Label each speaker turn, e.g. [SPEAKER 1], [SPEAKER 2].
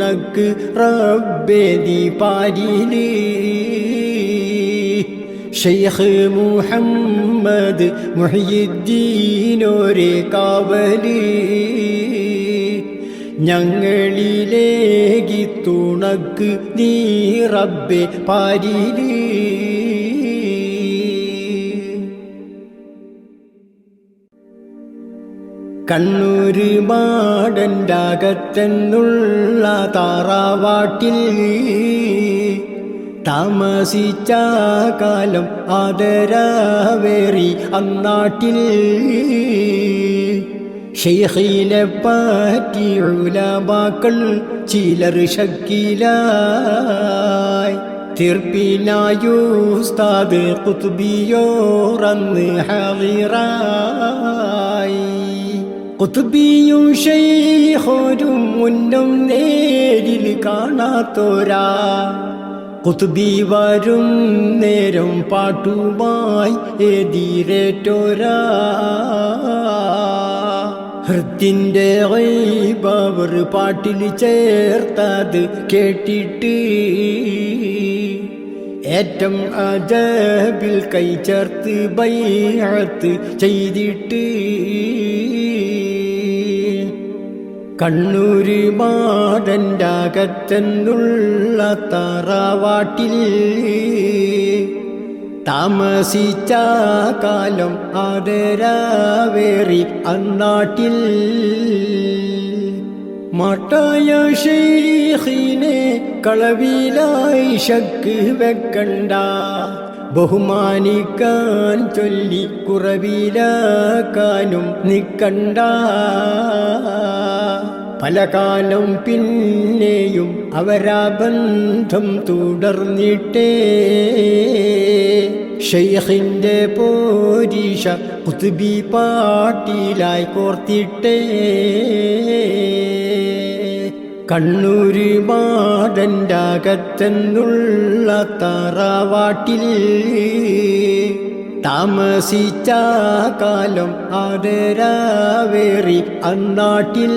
[SPEAKER 1] തുണക്ക് റബ്ബേ നീ പാരില് Sheikh Mohammed മുഹ്യിദ്ദീനോരെ കാവല് ഞങ്ങളിലേക്ക് തുണക്ക് നീ റബ്ബേ പാരില് കണ്ണൂര് മാടൻ്റെ അകത്തെന്നുള്ള താറാവാട്ടിൽ താമസിച്ച കാലം ആദരവേറി അന്നാട്ടിൽ ശൈഖിനെ പറ്റി ഉലമാക്കൾ ചിലർ ശക്കിലായി തീർപ്പിനായു ഉസ്താദ് ഖുത്ബിയോറന്ന് ഹാളിറായി ഖുത്ബിയും ശൈഖോരും മുന്നും നേരിൽ കാണാത്തോരാ ഖുത്ബി വരും നേരം പാട്ടുമായി എതിരേറ്റോരാ ഹൃത്തിൻ്റെ ഗൈബവർ പാട്ടിൽ ചേർത്തത് കേട്ടിട്ട് ഏറ്റം അജബിൽ കൈ ചേർത്ത് ബൈഅത്ത് ചെയ്തിട്ട് കണ്ണൂര് മാടൻ്റെ അകത്തെന്നുള്ള തറവാട്ടിൽ താമസിച്ച കാലം ആദരവേറി അന്നാട്ടിൽ മട്ടായ ശൈഖിനെ കളവിലായി ശക്ക് വെക്കണ്ട ബഹുമാനിക്കാൻ ചൊല്ലി കുറവിലാക്കാനും നിക്കണ്ട പല കാലം പിന്നെയും അവരാ ബന്ധം തുടർന്നിട്ടേ ശൈഖിൻ്റെ പോരീഷ ഖുത്ബി പാട്ടിലായി കോർത്തിട്ടേ കണ്ണൂര് മാടൻ്റെ അകത്തെന്നുള്ള തറവാട്ടിൽ താമസിച്ച കാലം ആദരവേറി അന്നാട്ടിൽ